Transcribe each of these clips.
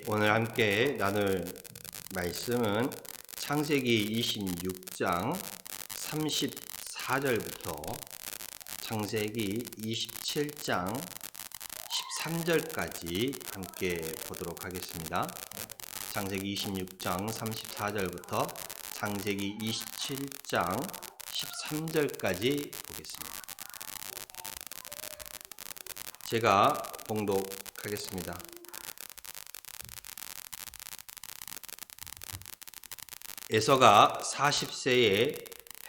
오늘 함께 나눌 말씀은 창세기 26장 34절부터 창세기 27장 13절까지 함께 보도록 하겠습니다. 창세기 26장 34절부터 창세기 27장 13절까지 보겠습니다. 제가 봉독하겠습니다. 에서가 40세에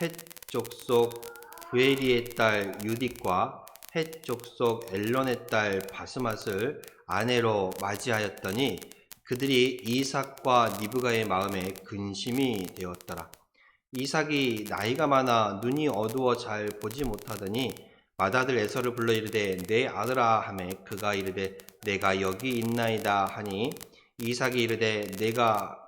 헷 족속 부에리의 딸 유딕과 헷 족속 엘론의 딸 바스맛을 아내로 맞이하였더니 그들이 이삭과 리브가의 마음에 근심이 되었더라. 이삭이 나이가 많아 눈이 어두워 잘 보지 못하더니 맏아들 에서를 불러 이르되 내 아들아 하매 그가 이르되 내가 여기 있나이다 하니 이삭이 이르되 내가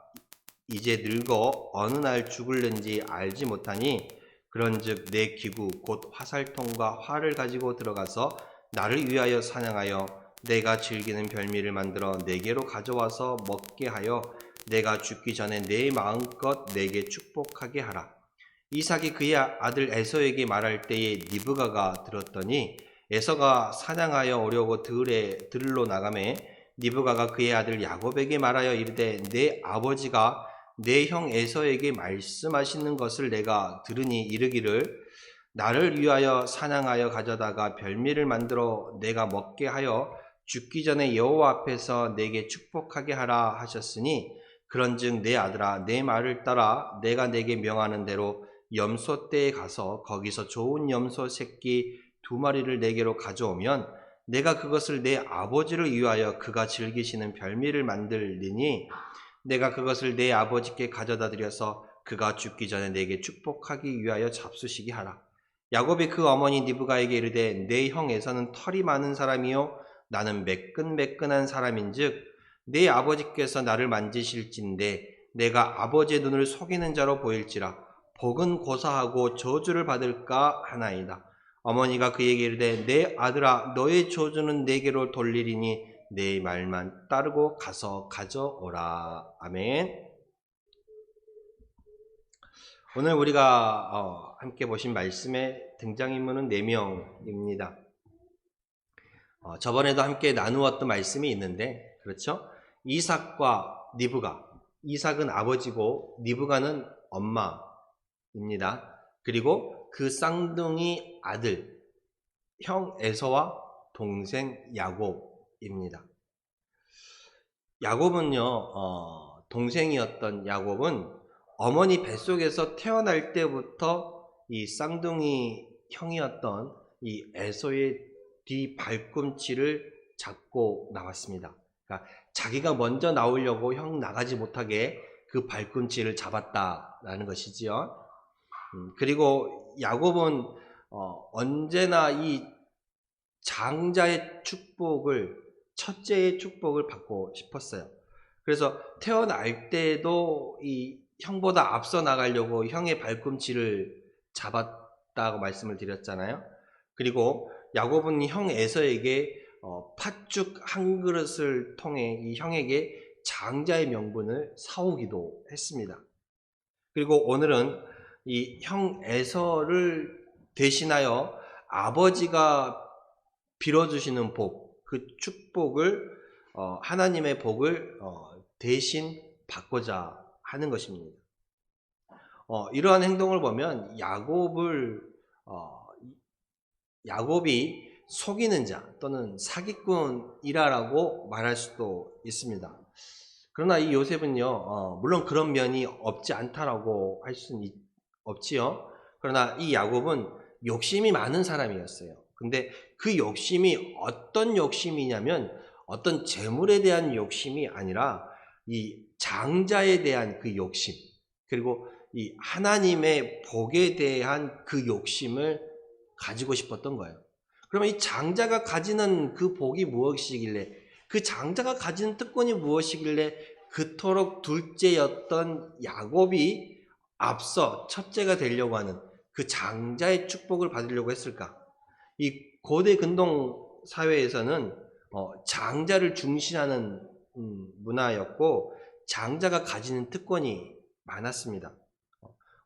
이제 늙어 어느 날 죽을는지 알지 못하니 그런즉 내 기구 곧 화살통과 활을 가지고 들어가서 나를 위하여 사냥하여 내가 즐기는 별미를 만들어 내게로 가져와서 먹게 하여 내가 죽기 전에 내 마음껏 내게 축복하게 하라. 이삭이 그의 아들 에서에게 말할 때에 리브가가 들었더니 에서가 사냥하여 오려고 들으러 나가매 리브가가 그의 아들 야곱에게 말하여 이르되 내 아버지가 내 형 에서에게 말씀하시는 것을 내가 들으니 이르기를 나를 위하여 사냥하여 가져다가 별미를 만들어 내가 먹게 하여 죽기 전에 여호와 앞에서 내게 축복하게 하라 하셨으니 그런즉 내 아들아 내 말을 따라 내가 내게 명하는 대로 염소떼에 가서 거기서 좋은 염소 새끼 2마리를 내게로 가져오면 내가 그것을 내 아버지를 위하여 그가 즐기시는 별미를 만들리니 내가 그것을 내 아버지께 가져다 드려서 그가 죽기 전에 내게 축복하기 위하여 잡수시게 하라. 야곱이 그 어머니 리브가에게 이르되 내 형 에서는 털이 많은 사람이요 나는 매끈매끈한 사람인즉 내 아버지께서 나를 만지실진데 내가 아버지의 눈을 속이는 자로 보일지라 복은 고사하고 저주를 받을까 하나이다. 어머니가 그에게 이르되 내 아들아 너의 저주는 내게로 돌리리니 내 말만 따르고 가서 가져오라. 아멘. 오늘 우리가 함께 보신 말씀의 등장인물은 4명입니다. 저번에도 함께 나누었던 말씀이 있는데 그렇죠? 이삭과 리브가, 이삭은 아버지고 리브가는 엄마입니다. 그리고 그 쌍둥이 아들 형 에서와 동생 야곱입니다. 야곱은요, 동생이었던 야곱은 어머니 뱃속에서 태어날 때부터 이 쌍둥이 형이었던 이 에서의 뒤 발꿈치를 잡고 나왔습니다. 그러니까 자기가 먼저 나오려고 형 나가지 못하게 그 발꿈치를 잡았다라는 것이지요. 그리고 야곱은 언제나 이 장자의 축복을, 첫째의 축복을 받고 싶었어요. 그래서 태어날 때도 이 형보다 앞서 나가려고 형의 발꿈치를 잡았다고 말씀을 드렸잖아요. 그리고 야곱은 형 에서에게 팥죽 한 그릇을 통해 이 형에게 장자의 명분을 사오기도 했습니다. 그리고 오늘은 이 형 에서를 대신하여 아버지가 빌어주시는 복, 그 축복을 하나님의 복을 대신 받고자 하는 것입니다. 이러한 행동을 보면 야곱이 속이는 자 또는 사기꾼이라고 말할 수도 있습니다. 그러나 이 요셉은요, 물론 그런 면이 없지 않다라고 할 수는 없지요. 그러나 이 야곱은 욕심이 많은 사람이었어요. 근데 그 욕심이 어떤 욕심이냐면 어떤 재물에 대한 욕심이 아니라 이 장자에 대한 그 욕심, 그리고 이 하나님의 복에 대한 그 욕심을 가지고 싶었던 거예요. 그러면 이 장자가 가지는 그 복이 무엇이길래, 그 장자가 가지는 특권이 무엇이길래 그토록 둘째였던 야곱이 앞서 첫째가 되려고 하는 그 장자의 축복을 받으려고 했을까? 이 고대 근동 사회에서는 장자를 중시하는 문화였고 장자가 가지는 특권이 많았습니다.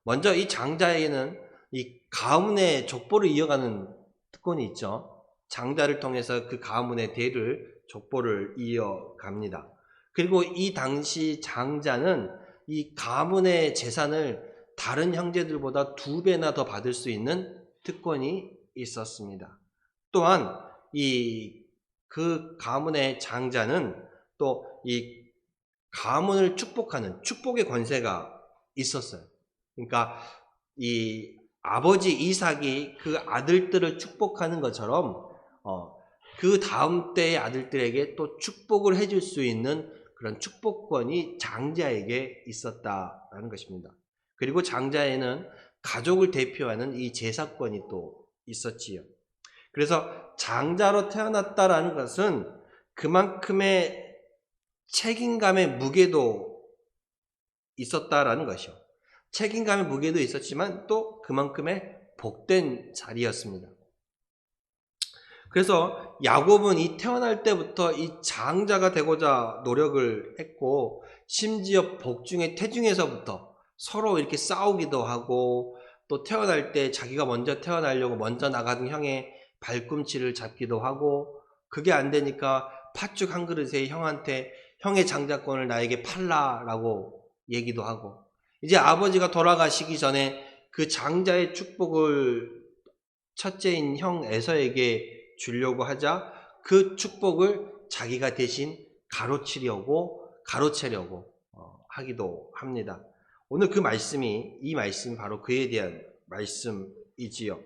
먼저 이 장자에게는 이 가문의 족보를 이어가는 특권이 있죠. 장자를 통해서 그 가문의 대를 족보를 이어갑니다. 그리고 이 당시 장자는 이 가문의 재산을 다른 형제들보다 2배나 더 받을 수 있는 특권이 있었습니다. 또한 그 가문의 장자는 또 이 가문을 축복하는 축복의 권세가 있었어요. 그러니까 이 아버지 이삭이 그 아들들을 축복하는 것처럼 그 다음 때의 아들들에게 또 축복을 해줄 수 있는 그런 축복권이 장자에게 있었다라는 것입니다. 그리고 장자에는 가족을 대표하는 이 제사권이 또 있었지요. 그래서 장자로 태어났다라는 것은 그만큼의 책임감의 무게도 있었다라는 것이요. 책임감의 무게도 있었지만 또 그만큼의 복된 자리였습니다. 그래서 야곱은 이 태어날 때부터 이 장자가 되고자 노력을 했고 심지어 복중의 태중에서부터 서로 이렇게 싸우기도 하고 또 태어날 때 자기가 먼저 태어나려고 먼저 나가던 형의 발꿈치를 잡기도 하고 그게 안 되니까 팥죽 한 그릇에 형한테 형의 장자권을 나에게 팔라라고 얘기도 하고 이제 아버지가 돌아가시기 전에 그 장자의 축복을 첫째인 형 에서에게 주려고 하자 그 축복을 자기가 대신 가로채려고 하기도 합니다. 오늘 이 말씀이 바로 그에 대한 말씀이지요.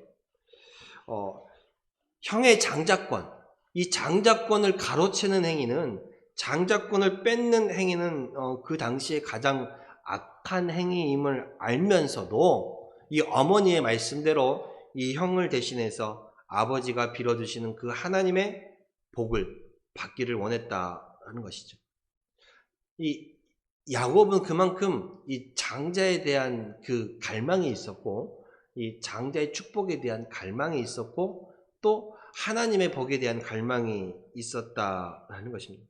형의 장자권, 이 장자권을 가로채는 행위는 장자권을 뺏는 행위는 그 당시에 가장 악한 행위임을 알면서도 이 어머니의 말씀대로 이 형을 대신해서 아버지가 빌어주시는 그 하나님의 복을 받기를 원했다는 것이죠. 이 야곱은 그만큼 이 장자에 대한 그 갈망이 있었고 이 장자의 축복에 대한 갈망이 있었고 또 하나님의 복에 대한 갈망이 있었다라는 것입니다.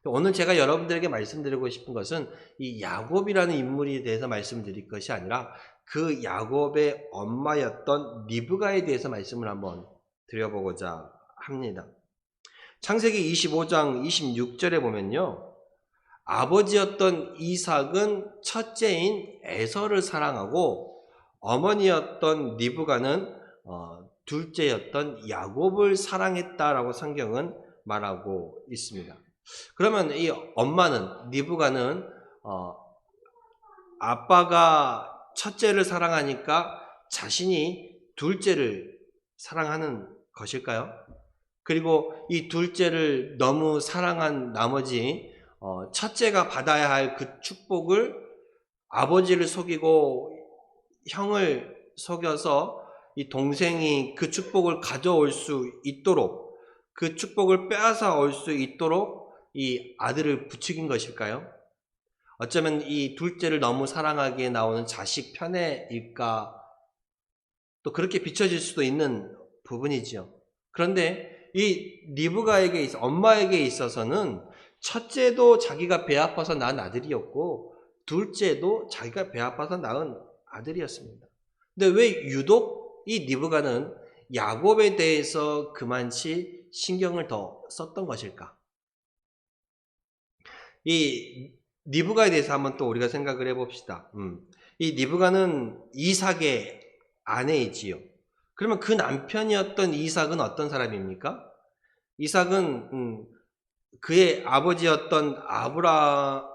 오늘 제가 여러분들에게 말씀드리고 싶은 것은 이 야곱이라는 인물에 대해서 말씀드릴 것이 아니라 그 야곱의 엄마였던 리브가에 대해서 말씀을 한번 드려보고자 합니다. 창세기 25장 26절에 보면요. 아버지였던 이삭은 첫째인 에서를 사랑하고 어머니였던 리브가는 둘째였던 야곱을 사랑했다라고 성경은 말하고 있습니다. 그러면 이 엄마는 리브가는 아빠가 첫째를 사랑하니까 자신이 둘째를 사랑하는 것일까요? 그리고 이 둘째를 너무 사랑한 나머지 첫째가 받아야 할 그 축복을 아버지를 속이고 형을 속여서 이 동생이 그 축복을 가져올 수 있도록 그 축복을 빼앗아 올 수 있도록 이 아들을 부추긴 것일까요? 어쩌면 이 둘째를 너무 사랑하기에 나오는 자식 편애일까? 또 그렇게 비춰질 수도 있는 부분이지요. 그런데 이 리브가에게 엄마에게 있어서는 첫째도 자기가 배 아파서 낳은 아들이었고 둘째도 자기가 배 아파서 낳은 아들이었습니다. 근데 왜 유독 이 리브가는 야곱에 대해서 그만치 신경을 더 썼던 것일까? 이 리브가에 대해서 한번 또 우리가 생각을 해봅시다. 이 리브가는 이삭의 아내이지요. 그러면 그 남편이었던 이삭은 어떤 사람입니까? 이삭은 그의 아버지였던 아브라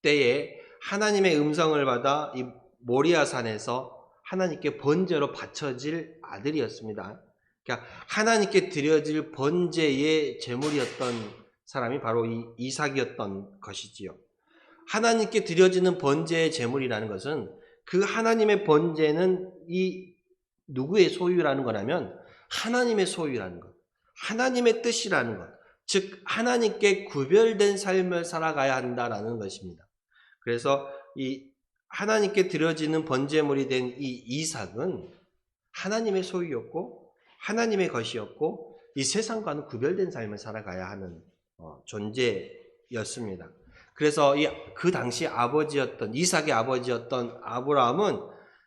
때에 하나님의 음성을 받아 이 모리아산에서 하나님께 번제로 바쳐질 아들이었습니다. 그러니까 하나님께 드려질 번제의 제물이었던 사람이 바로 이 이삭이었던 것이지요. 하나님께 드려지는 번제의 제물이라는 것은 그 하나님의 번제는 이 누구의 소유라는 거라면 하나님의 소유라는 것, 하나님의 뜻이라는 것, 즉 하나님께 구별된 삶을 살아가야 한다라는 것입니다. 그래서 이 하나님께 드려지는 번제물이 된 이 이삭은 하나님의 소유였고 하나님의 것이었고 이 세상과는 구별된 삶을 살아가야 하는 존재였습니다. 였습니다. 그래서 그 당시 아버지였던 이삭의 아버지였던 아브라함은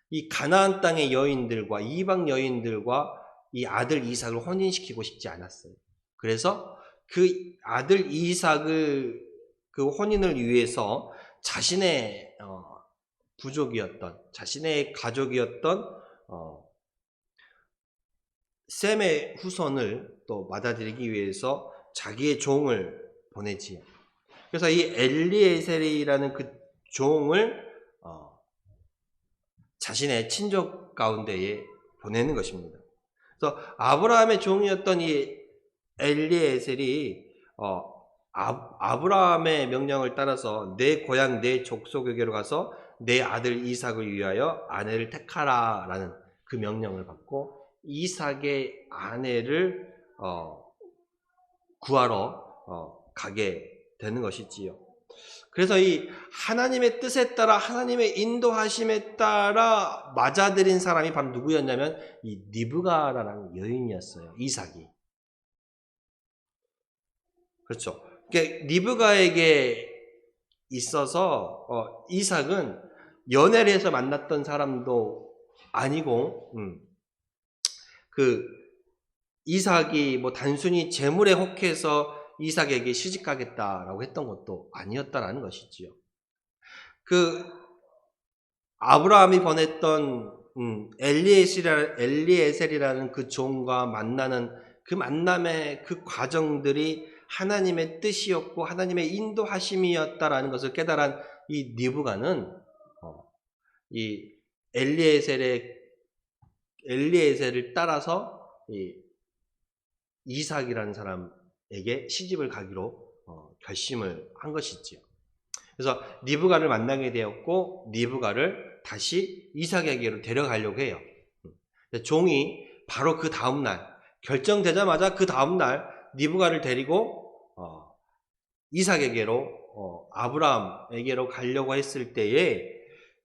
이 가나안 땅의 여인들과 이방 여인들과 이 아들 이삭을 혼인시키고 싶지 않았어요. 그래서 그 아들 이삭을 그 혼인을 위해서 자신의 부족이었던 자신의 가족이었던 셈의 후손을 또 받아들이기 위해서 자기의 종을 보내지요. 그래서 이 엘리에셀이라는 그 종을 자신의 친족 가운데에 보내는 것입니다. 그래서 아브라함의 종이었던 이 엘리에셀이 아브라함의 명령을 따라서 내 고향 내 족속에게로 가서 내 아들 이삭을 위하여 아내를 택하라라는 그 명령을 받고 이삭의 아내를 구하러 가게 되는 것이지요. 그래서 이 하나님의 뜻에 따라 하나님의 인도하심에 따라 맞아들인 사람이 바로 누구였냐면 이 리브가라는 여인이었어요. 이삭이. 그렇죠. 그러니까 리브가에게 있어서 이삭은 연애를 해서 만났던 사람도 아니고 그 이삭이 뭐 단순히 재물에 혹해서 이삭에게 시집가겠다라고 했던 것도 아니었다라는 것이지요. 그 아브라함이 보냈던 엘리에셀이라는 그 종과 만나는 그 만남의 그 과정들이 하나님의 뜻이었고 하나님의 인도하심이었다라는 것을 깨달은 이 니브가는 이 엘리에셀을 따라서 이 이삭이라는 사람에게 시집을 가기로 결심을 한 것이지요. 그래서 니브가를 만나게 되었고 니브가를 다시 이삭에게로 데려가려고 해요. 종이 바로 그 다음날 결정되자마자 그 다음날 니브가를 데리고 이삭에게로 아브라함에게로 가려고 했을 때에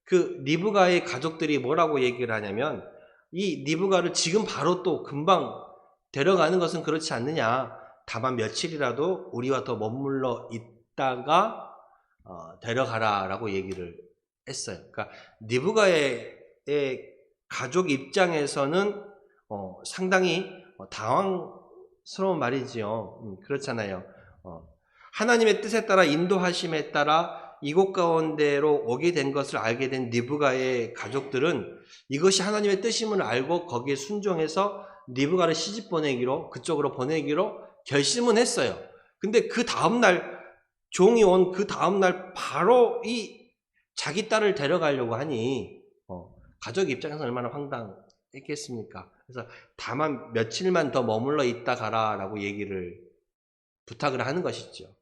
그 니브가의 가족들이 뭐라고 얘기를 하냐면 이 니브가를 지금 바로 또 금방 데려가는 것은 그렇지 않느냐. 다만 며칠이라도 우리와 더 머물러 있다가 데려가라라고 얘기를 했어요. 그러니까 니브가의 가족 입장에서는 상당히 당황스러운 말이지요. 그렇잖아요. 하나님의 뜻에 따라 인도하심에 따라 이곳 가운데로 오게 된 것을 알게 된 니브가의 가족들은 이것이 하나님의 뜻임을 알고 거기에 순종해서 니브가를 시집 보내기로 그쪽으로 보내기로 결심은 했어요. 근데 그 다음날 종이 온 그 다음날 바로 이 자기 딸을 데려가려고 하니 가족 입장에서 얼마나 황당했겠습니까? 그래서 다만 며칠만 더 머물러 있다 가라라고 얘기를 부탁을 하는 것이죠.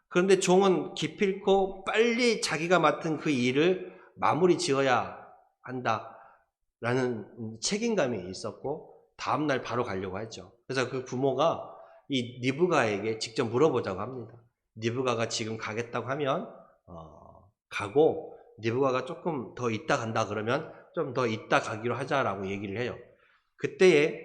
그런데 종은 기필코 빨리 자기가 맡은 그 일을 마무리 지어야 한다라는 책임감이 있었고 다음날 바로 가려고 했죠. 그래서 그 부모가 이 니브가에게 직접 물어보자고 합니다. 니브가가 지금 가겠다고 하면 가고 니브가가 조금 더 있다 간다 그러면 좀 더 있다 가기로 하자라고 얘기를 해요. 그때에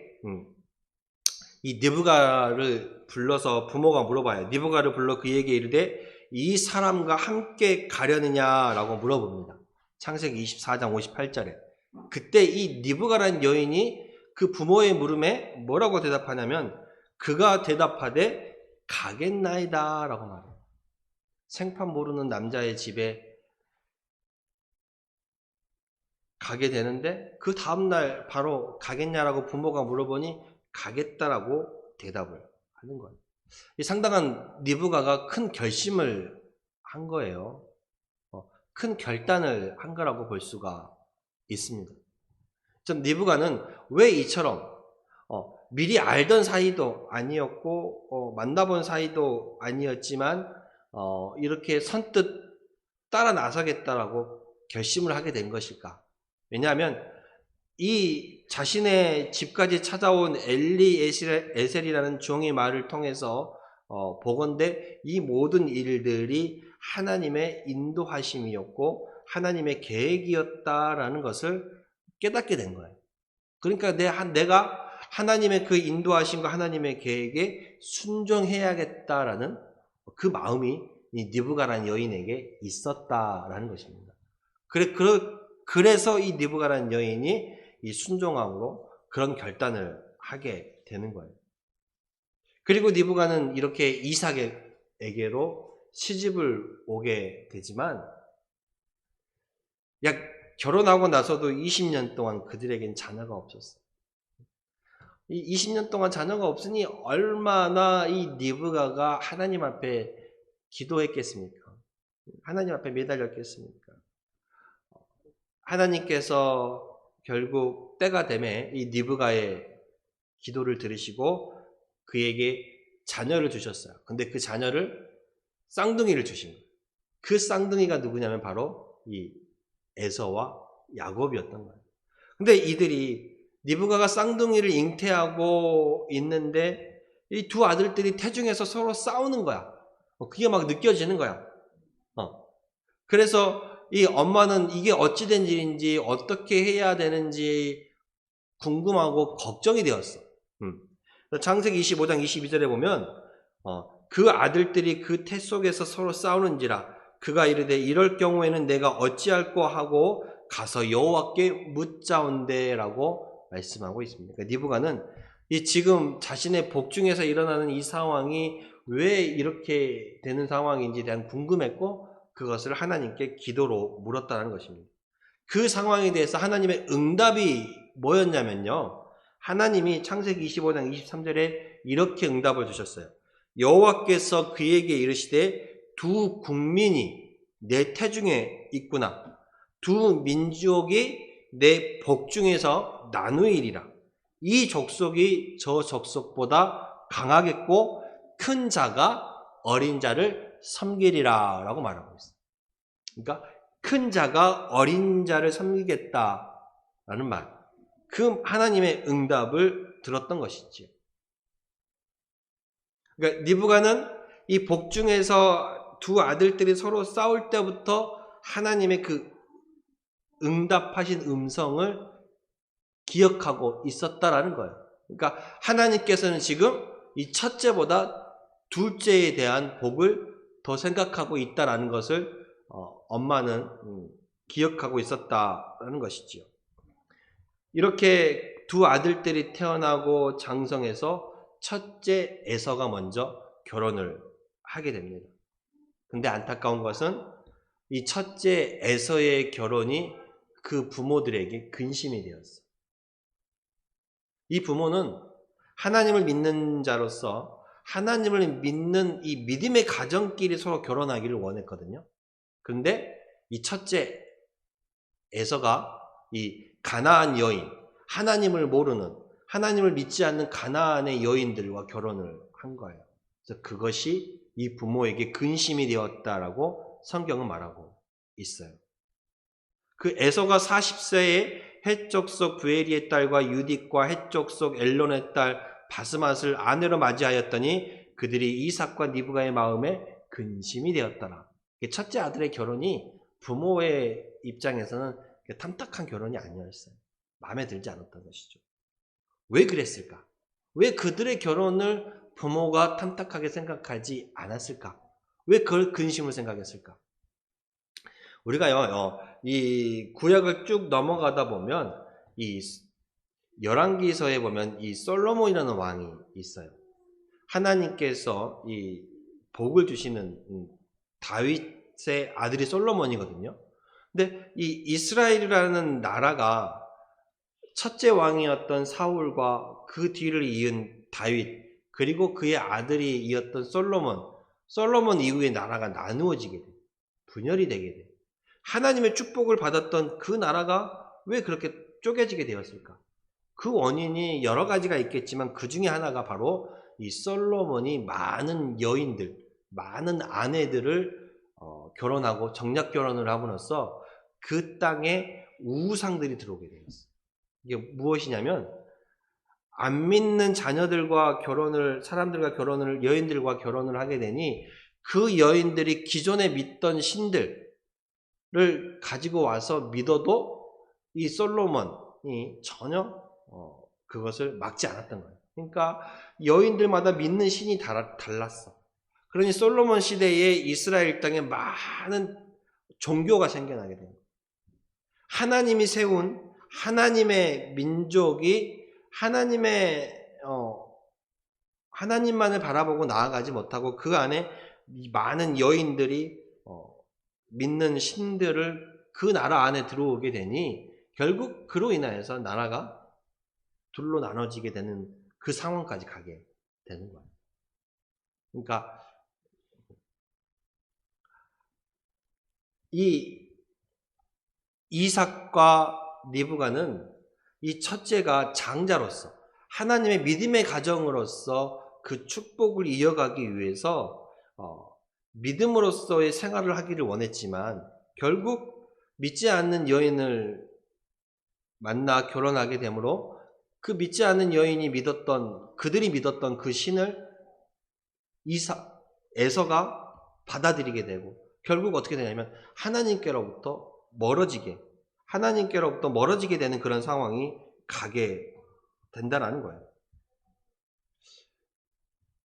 이 니브가를 불러서 부모가 물어봐요. 니브가를 불러 그에게 이르되 이 사람과 함께 가려느냐라고 물어봅니다. 창세기 24장 58절에. 그때 이 니브가라는 여인이 그 부모의 물음에 뭐라고 대답하냐면 그가 대답하되 가겠나이다 라고 말해요. 생판 모르는 남자의 집에 가게 되는데 그 다음날 바로 가겠냐라고 부모가 물어보니 가겠다라고 대답을 하는 거예요. 이 상당한 니브가가 큰 결심을 한 거예요. 큰 결단을 한 거라고 볼 수가 있습니다. 좀 니브가는 왜 이처럼 미리 알던 사이도 아니었고 만나본 사이도 아니었지만 이렇게 선뜻 따라 나서겠다라고 결심을 하게 된 것일까? 왜냐하면 이 자신의 집까지 찾아온 엘리에셀이라는 종의 말을 통해서 보건대 이 모든 일들이 하나님의 인도하심이었고 하나님의 계획이었다라는 것을 깨닫게 된 거예요. 그러니까 내가 하나님의 그 인도하심과 하나님의 계획에 순종해야겠다라는 그 마음이 이 니브가라는 여인에게 있었다라는 것입니다. 그래서 이 니브가라는 여인이 이 순종함으로 그런 결단을 하게 되는 거예요. 그리고 니브가는 이렇게 이삭에게로 시집을 오게 되지만 약 결혼하고 나서도 20년 동안 그들에겐 자녀가 없었어요. 이 20년 동안 자녀가 없으니 얼마나 이 니브가가 하나님 앞에 기도했겠습니까? 하나님 앞에 매달렸겠습니까? 하나님께서 결국 때가 되매 이 니브가의 기도를 들으시고 그에게 자녀를 주셨어요. 근데 그 자녀를 쌍둥이를 주신 거예요. 그 쌍둥이가 누구냐면 바로 이 에서와 야곱이었던 거예요. 근데 이들이 니브가가 쌍둥이를 잉태하고 있는데 이 두 아들들이 태중에서 서로 싸우는 거야. 그게 막 느껴지는 거야. 그래서 이 엄마는 이게 어찌된 일인지 어떻게 해야 되는지 궁금하고 걱정이 되었어. 창세기 25장 22절에 보면 그 아들들이 그 태 속에서 서로 싸우는지라 그가 이르되 이럴 경우에는 내가 어찌할꼬 하고 가서 여호와께 묻자온대라고 말씀하고 있습니다. 그러니까 니브가는 이 지금 자신의 복중에서 일어나는 이 상황이 왜 이렇게 되는 상황인지에 대한 궁금했고 그것을 하나님께 기도로 물었다는 것입니다. 그 상황에 대해서 하나님의 응답이 뭐였냐면요. 하나님이 창세기 25장 23절에 이렇게 응답을 주셨어요. 여호와께서 그에게 이르시되 두 국민이 내 태중에 있구나. 두 민족이 내 복중에서 나누이리라. 이 족속이 저 족속보다 강하겠고 큰 자가 어린 자를 섬기리라 라고 말하고 있어요. 그러니까 큰 자가 어린 자를 섬기겠다라는 말. 그 하나님의 응답을 들었던 것이지요. 그러니까 니브가는 이 복중에서 두 아들들이 서로 싸울 때부터 하나님의 그 응답하신 음성을 기억하고 있었다라는 거예요. 그러니까 하나님께서는 지금 이 첫째보다 둘째에 대한 복을 더 생각하고 있다라는 것을 엄마는 기억하고 있었다라는 것이지요. 이렇게 두 아들들이 태어나고 장성해서 첫째 에서가 먼저 결혼을 하게 됩니다. 근데 안타까운 것은 이 첫째 에서의 결혼이 그 부모들에게 근심이 되었어요. 이 부모는 하나님을 믿는 자로서 하나님을 믿는 이 믿음의 가정끼리 서로 결혼하기를 원했거든요. 그런데 이 첫째 에서가 이 가나안 여인, 하나님을 모르는, 하나님을 믿지 않는 가나안의 여인들과 결혼을 한 거예요. 그래서 그것이 이 부모에게 근심이 되었다라고 성경은 말하고 있어요. 그 에서가 40세에 헷족속 부에리의 딸과 유딕과 헷족속 엘론의 딸 바스맛을 아내로 맞이하였더니 그들이 이삭과 니브가의 마음에 근심이 되었더라. 첫째 아들의 결혼이 부모의 입장에서는 탐탁한 결혼이 아니었어요. 마음에 들지 않았던 것이죠. 왜 그랬을까? 왜 그들의 결혼을 부모가 탐탁하게 생각하지 않았을까? 왜 그걸 근심을 생각했을까? 우리가요, 이 구약을 쭉 넘어가다 보면 이 열왕기서에 보면 이 솔로몬이라는 왕이 있어요. 하나님께서 이 복을 주시는 다윗의 아들이 솔로몬이거든요. 근데 이 이스라엘이라는 나라가 첫째 왕이었던 사울과 그 뒤를 이은 다윗 그리고 그의 아들이 이었던 솔로몬 이후에 나라가 나누어지게 돼. 분열이 되게 돼. 하나님의 축복을 받았던 그 나라가 왜 그렇게 쪼개지게 되었을까? 그 원인이 여러 가지가 있겠지만 그 중에 하나가 바로 이 솔로몬이 많은 여인들, 많은 아내들을 결혼하고 정략 결혼을 함으로써 그 땅에 우상들이 들어오게 되었어요. 이게 무엇이냐면 안 믿는 자녀들과 사람들과 여인들과 결혼을 하게 되니 그 여인들이 기존에 믿던 신들을 가지고 와서 믿어도 이 솔로몬이 전혀 그것을 막지 않았던 거예요. 그러니까 여인들마다 믿는 신이 달랐어. 그러니 솔로몬 시대에 이스라엘 땅에 많은 종교가 생겨나게 됩니다. 하나님이 세운 하나님의 민족이 하나님만을 바라보고 나아가지 못하고 그 안에 많은 여인들이 믿는 신들을 그 나라 안에 들어오게 되니 결국 그로 인하여서 나라가 둘로 나눠지게 되는 그 상황까지 가게 되는 거예요. 그러니까 이 이삭과 리브가는 이 첫째가 장자로서 하나님의 믿음의 가정으로서 그 축복을 이어가기 위해서 믿음으로서의 생활을 하기를 원했지만 결국 믿지 않는 여인을 만나 결혼하게 되므로 그 믿지 않는 여인이 그들이 믿었던 그 신을 에서가 받아들이게 되고 결국 어떻게 되냐면 하나님께로부터 멀어지게 되는 그런 상황이 가게 된다는 거예요.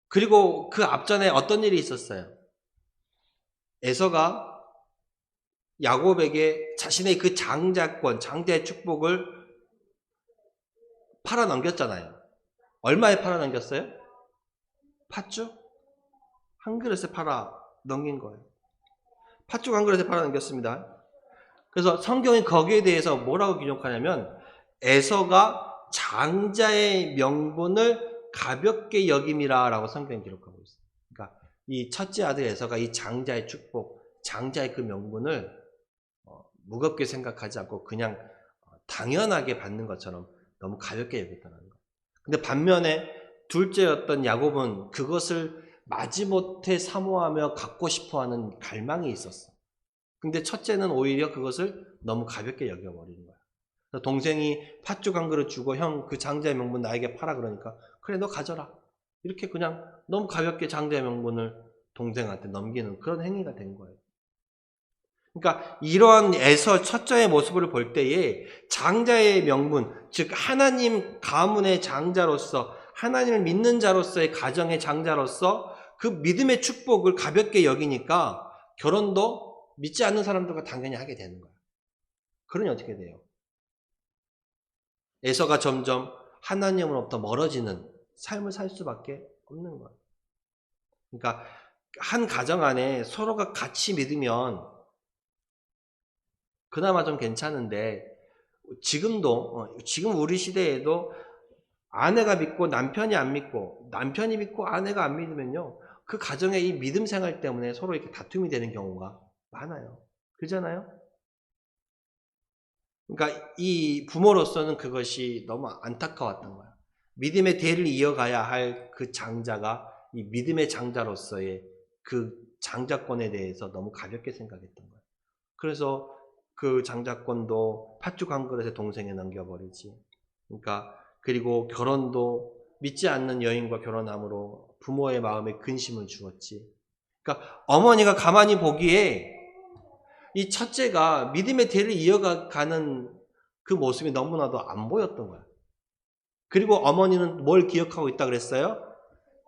그리고 그 앞전에 어떤 일이 있었어요? 에서가 야곱에게 자신의 그 장자의 축복을 팔아 넘겼잖아요. 얼마에 팔아 넘겼어요? 팥죽? 한 그릇에 팔아 넘긴 거예요. 팥죽 한 그릇에 팔아 넘겼습니다. 그래서 성경이 거기에 대해서 뭐라고 기록하냐면 에서가 장자의 명분을 가볍게 여김이라 라고 성경이 기록하고 있어요. 그러니까 이 첫째 아들 에서가 이 장자의 축복, 장자의 그 명분을 무겁게 생각하지 않고 그냥 당연하게 받는 것처럼 너무 가볍게 여겼다는 거예요. 근데 반면에 둘째였던 야곱은 그것을 마지못해 사모하며 갖고 싶어하는 갈망이 있었어. 근데 첫째는 오히려 그것을 너무 가볍게 여겨버리는 거야. 동생이 팥죽 한 그릇 주고 형 그 장자의 명분 나에게 팔아 그러니까 그래 너 가져라. 이렇게 그냥 너무 가볍게 장자의 명분을 동생한테 넘기는 그런 행위가 된 거예요. 그러니까 이러한 첫째의 모습을 볼 때에 장자의 명분, 즉 하나님 가문의 장자로서 하나님을 믿는 자로서의 가정의 장자로서 그 믿음의 축복을 가볍게 여기니까 결혼도 믿지 않는 사람들과 당연히 하게 되는 거예요. 그러니 어떻게 돼요? 에서가 점점 하나님으로부터 멀어지는 삶을 살 수밖에 없는 거예요. 그러니까 한 가정 안에 서로가 같이 믿으면 그나마 좀 괜찮은데 지금 우리 시대에도 아내가 믿고 남편이 안 믿고 남편이 믿고 아내가 안 믿으면요 그 가정의 이 믿음 생활 때문에 서로 이렇게 다툼이 되는 경우가 많아요. 그렇잖아요? 그러니까 이 부모로서는 그것이 너무 안타까웠던 거야. 믿음의 대를 이어가야 할 그 장자가 이 믿음의 장자로서의 그 장자권에 대해서 너무 가볍게 생각했던 거야. 그래서 그 장자권도 팥죽 한 그릇에 동생에 넘겨버리지. 그러니까 그리고 결혼도 믿지 않는 여인과 결혼함으로 부모의 마음에 근심을 주었지. 그러니까 어머니가 가만히 보기에 이 첫째가 믿음의 대를 이어가는 그 모습이 너무나도 안 보였던 거야. 그리고 어머니는 뭘 기억하고 있다 그랬어요?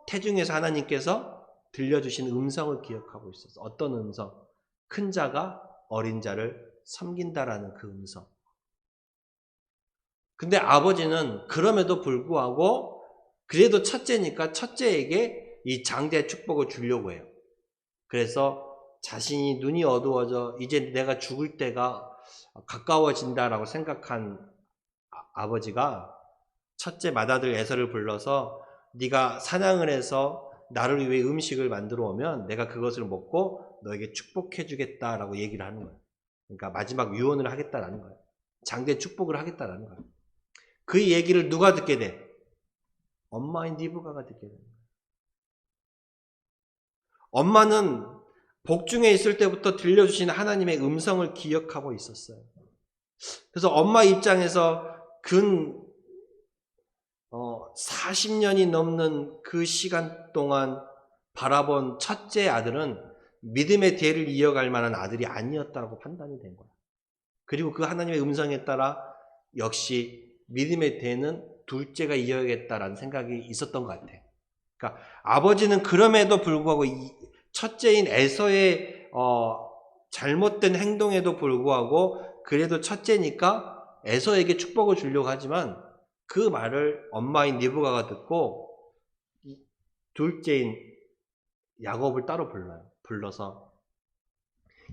태중에서 하나님께서 들려주신 음성을 기억하고 있었어. 어떤 음성? 큰 자가 어린 자를 섬긴다라는 그 음성. 근데 아버지는 그럼에도 불구하고 그래도 첫째니까 첫째에게 이 장자의 축복을 주려고 해요. 그래서 자신이 눈이 어두워져 이제 내가 죽을 때가 가까워진다라고 생각한 아버지가 첫째 맏아들 에서를 불러서 네가 사냥을 해서 나를 위해 음식을 만들어 오면 내가 그것을 먹고 너에게 축복해 주겠다라고 얘기를 하는 거예요. 그러니까 마지막 유언을 하겠다라는 거예요. 장대 축복을 하겠다라는 거예요. 그 얘기를 누가 듣게 돼? 엄마인 리브가가 듣게 됩니다. 엄마는 복중에 있을 때부터 들려주신 하나님의 음성을 기억하고 있었어요. 그래서 엄마 입장에서 근 40년이 넘는 그 시간 동안 바라본 첫째 아들은 믿음의 대를 이어갈 만한 아들이 아니었다고 판단이 된 거야. 그리고 그 하나님의 음성에 따라 역시 믿음의 대는 둘째가 이어야겠다라는 생각이 있었던 것 같아. 그러니까 아버지는 그럼에도 불구하고 첫째인 에서의 잘못된 행동에도 불구하고 그래도 첫째니까 에서에게 축복을 주려고 하지만 그 말을 엄마인 리브가가 듣고 둘째인 야곱을 따로 불러요. 불러서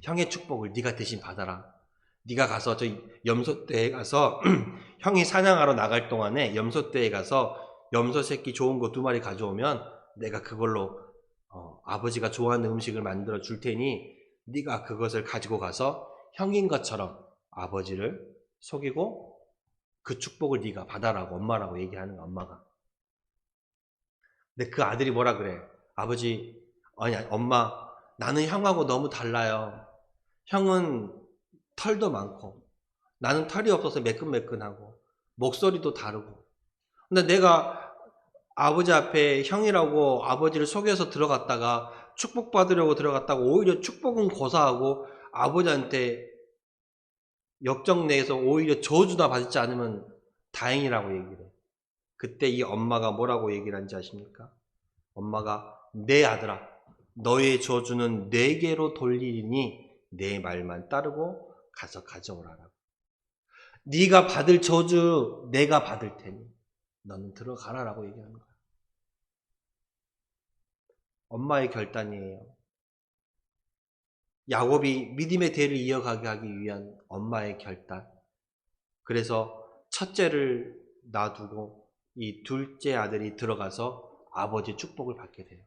형의 축복을 네가 대신 받아라. 네가 가서 저 염소떼에 가서 형이 사냥하러 나갈 동안에 염소떼에 가서 염소 새끼 좋은 거 2마리 가져오면 내가 그걸로 아버지가 좋아하는 음식을 만들어 줄 테니 네가 그것을 가지고 가서 형인 것처럼 아버지를 속이고 그 축복을 네가 받아라고 엄마라고 얘기하는 거야, 엄마가. 근데 그 아들이 뭐라 그래? 아버지, 아니 엄마, 나는 형하고 너무 달라요. 형은 털도 많고 나는 털이 없어서 매끈매끈하고 목소리도 다르고. 근데 내가 아버지 앞에 형이라고 아버지를 속여서 들어갔다가 축복받으려고 들어갔다가 오히려 축복은 고사하고 아버지한테 역정 내에서 오히려 저주나 받지 않으면 다행이라고 얘기를 해. 그때 이 엄마가 뭐라고 얘기를 한지 아십니까? 엄마가 내 아들아, 너의 저주는 내게로 돌리리니 내 말만 따르고 가서 가져오라라고. 네가 받을 저주 내가 받을 테니 너는 들어가라라고 얘기하는 거야. 엄마의 결단이에요. 야곱이 믿음의 대를 이어가게 하기 위한 엄마의 결단. 그래서 첫째를 놔두고 이 둘째 아들이 들어가서 아버지의 축복을 받게 돼요.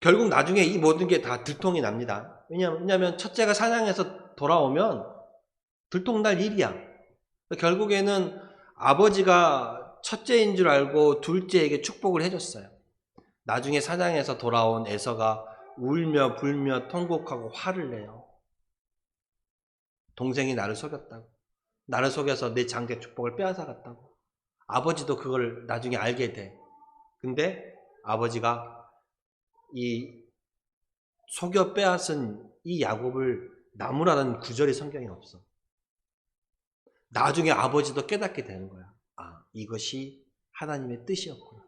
결국 나중에 이 모든 게 다 들통이 납니다. 왜냐하면 첫째가 사냥해서 돌아오면 들통날 일이야. 결국에는 아버지가 첫째인 줄 알고 둘째에게 축복을 해줬어요. 나중에 사냥해서 돌아온 에서가 울며 불며 통곡하고 화를 내요. 동생이 나를 속였다고. 나를 속여서 내 장대 축복을 빼앗아갔다고. 아버지도 그걸 나중에 알게 돼. 근데 아버지가 이 속여 빼앗은 이 야곱을 나무라는 구절이 성경에 없어. 나중에 아버지도 깨닫게 되는 거야. 아, 이것이 하나님의 뜻이었구나.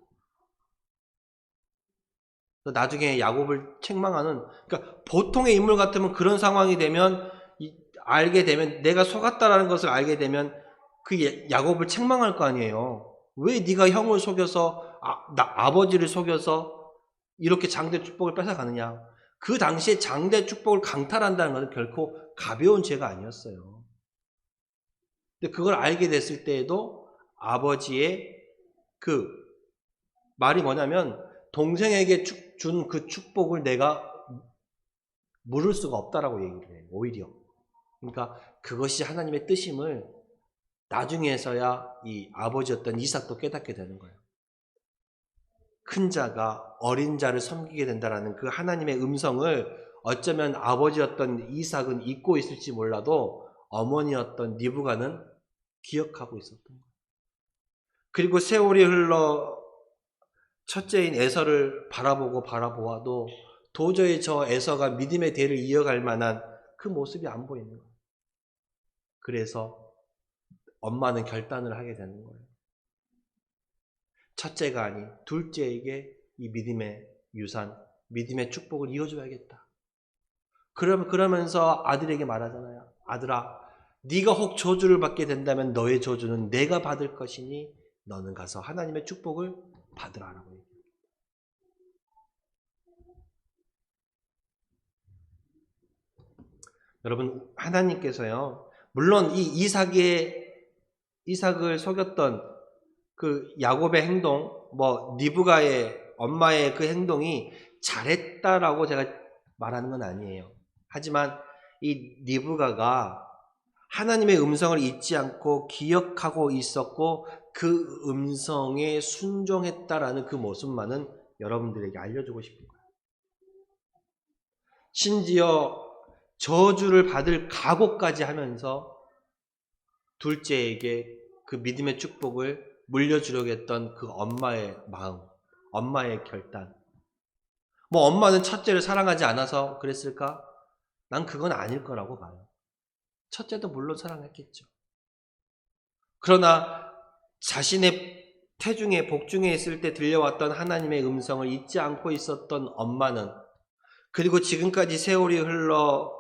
나중에 야곱을 책망하는, 그러니까 보통의 인물 같으면 그런 상황이 되면 알게 되면 내가 속았다라는 것을 알게 되면 그 야곱을 책망할 거 아니에요. 왜 네가 형을 속여서 아버지를 속여서 이렇게 장대 축복을 뺏어가느냐. 그 당시에 장대 축복을 강탈한다는 것은 결코 가벼운 죄가 아니었어요. 근데 그걸 알게 됐을 때에도 아버지의 그 말이 뭐냐면 동생에게 준 그 축복을 내가 물을 수가 없다라고 얘기를 해요. 오히려. 그러니까 그것이 하나님의 뜻임을 나중에서야 이 아버지였던 이삭도 깨닫게 되는 거예요. 큰 자가 어린 자를 섬기게 된다라는 그 하나님의 음성을 어쩌면 아버지였던 이삭은 잊고 있을지 몰라도 어머니였던 리브가는 기억하고 있었던 거예요. 그리고 세월이 흘러 첫째인 에서를 바라보아도 도저히 저 에서가 믿음의 대를 이어갈 만한 그 모습이 안 보이는 거예요. 그래서 엄마는 결단을 하게 되는 거예요. 첫째가 아닌 둘째에게 이 믿음의 유산, 믿음의 축복을 이어줘야겠다. 그러면서 아들에게 말하잖아요. 아들아, 네가 혹 저주를 받게 된다면 너의 저주는 내가 받을 것이니 너는 가서 하나님의 축복을 받으라라고 얘기합니다. 여러분, 하나님께서요, 물론 이 이삭을 속였던 그 야곱의 행동, 리브가의 엄마의 그 행동이 잘했다라고 제가 말하는 건 아니에요. 하지만 이 리브가가 하나님의 음성을 잊지 않고 기억하고 있었고 그 음성에 순종했다라는 그 모습만은 여러분들에게 알려주고 싶은 거예요. 심지어 저주를 받을 각오까지 하면서 둘째에게 그 믿음의 축복을 물려주려고 했던 그 엄마의 마음, 엄마의 결단. 엄마는 첫째를 사랑하지 않아서 그랬을까? 난 그건 아닐 거라고 봐요. 첫째도 물론 사랑했겠죠. 그러나 자신의 태중에 복중에 있을 때 들려왔던 하나님의 음성을 잊지 않고 있었던 엄마는, 그리고 지금까지 세월이 흘러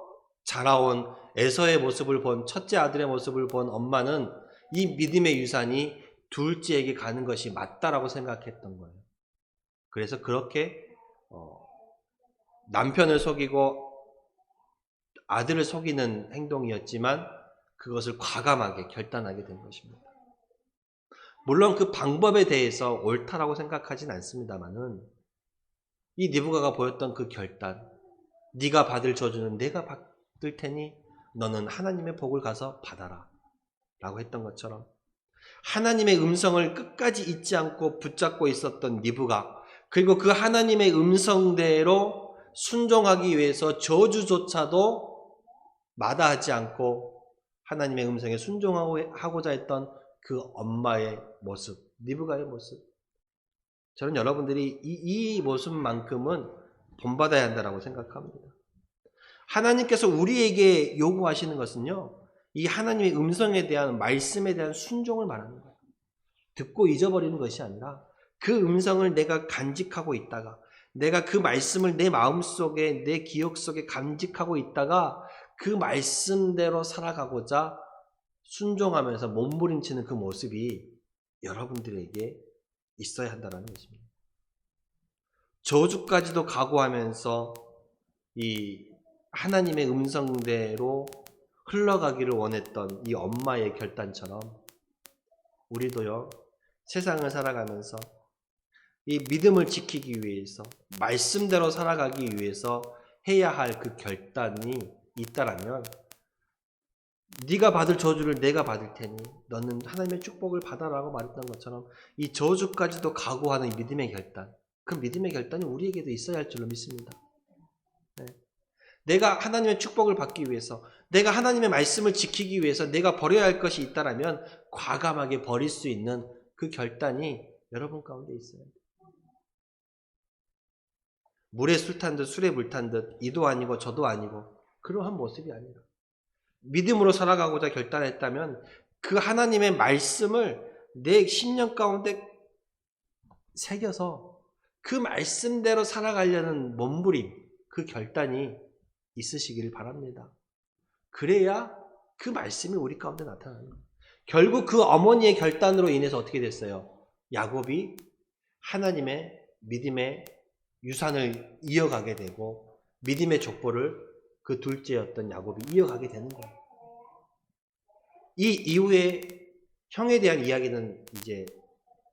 자라온 에서의 모습을 본, 첫째 아들의 모습을 본 엄마는 이 믿음의 유산이 둘째에게 가는 것이 맞다라고 생각했던 거예요. 그래서 그렇게 남편을 속이고 아들을 속이는 행동이었지만 그것을 과감하게 결단하게 된 것입니다. 물론 그 방법에 대해서 옳다라고 생각하진 않습니다만은 이 느부갓가 보였던 그 결단, 네가 받을 저주는 내가 받을 테니 너는 하나님의 복을 가서 받아라 라고 했던 것처럼, 하나님의 음성을 끝까지 잊지 않고 붙잡고 있었던 느부갓, 그리고 그 하나님의 음성대로 순종하기 위해서 저주조차도 마다하지 않고 하나님의 음성에 순종하고자 했던 그 엄마의 모습, 느부갓의 모습, 저는 여러분들이 이 모습만큼은 본받아야 한다고 생각합니다. 하나님께서 우리에게 요구하시는 것은요, 이 하나님의 음성에 대한, 말씀에 대한 순종을 말하는 거예요. 듣고 잊어버리는 것이 아니라 그 음성을 내가 간직하고 있다가, 내가 그 말씀을 내 마음속에, 내 기억 속에 간직하고 있다가 그 말씀대로 살아가고자 순종하면서 몸부림치는 그 모습이 여러분들에게 있어야 한다는 것입니다. 저주까지도 각오하면서 이 하나님의 음성대로 흘러가기를 원했던 이 엄마의 결단처럼 우리도요, 세상을 살아가면서 이 믿음을 지키기 위해서, 말씀대로 살아가기 위해서 해야 할 그 결단이 있다라면, 네가 받을 저주를 내가 받을 테니 너는 하나님의 축복을 받아라고 말했던 것처럼 이 저주까지도 각오하는 이 믿음의 결단, 그 믿음의 결단이 우리에게도 있어야 할 줄로 믿습니다. 네. 내가 하나님의 축복을 받기 위해서, 내가 하나님의 말씀을 지키기 위해서 내가 버려야 할 것이 있다라면 과감하게 버릴 수 있는 그 결단이 여러분 가운데 있어야 돼요. 물에 술 탄 듯 술에 물 탄 듯 이도 아니고 저도 아니고 그러한 모습이 아니라 믿음으로 살아가고자 결단했다면 그 하나님의 말씀을 내 심령 가운데 새겨서 그 말씀대로 살아가려는 몸부림, 그 결단이 있으시기를 바랍니다. 그래야 그 말씀이 우리 가운데 나타나는 거예요. 결국 그 어머니의 결단으로 인해서 어떻게 됐어요? 야곱이 하나님의 믿음의 유산을 이어가게 되고 믿음의 족보를 그 둘째였던 야곱이 이어가게 되는 거예요. 이 이후에 형에 대한 이야기는 이제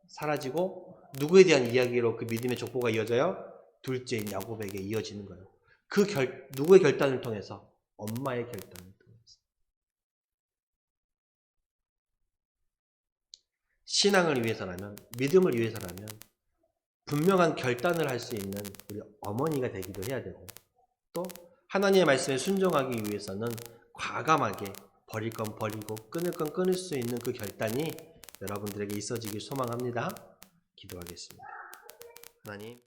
사라지고 누구에 대한 이야기로 그 믿음의 족보가 이어져요? 둘째인 야곱에게 이어지는 거예요. 누구의 결단을 통해서? 엄마의 결단을 통해서. 신앙을 위해서라면, 믿음을 위해서라면 분명한 결단을 할 수 있는 우리 어머니가 되기도 해야 되고, 또 하나님의 말씀에 순종하기 위해서는 과감하게 버릴 건 버리고 끊을 건 끊을 수 있는 그 결단이 여러분들에게 있어지길 소망합니다. 기도하겠습니다. 하나님,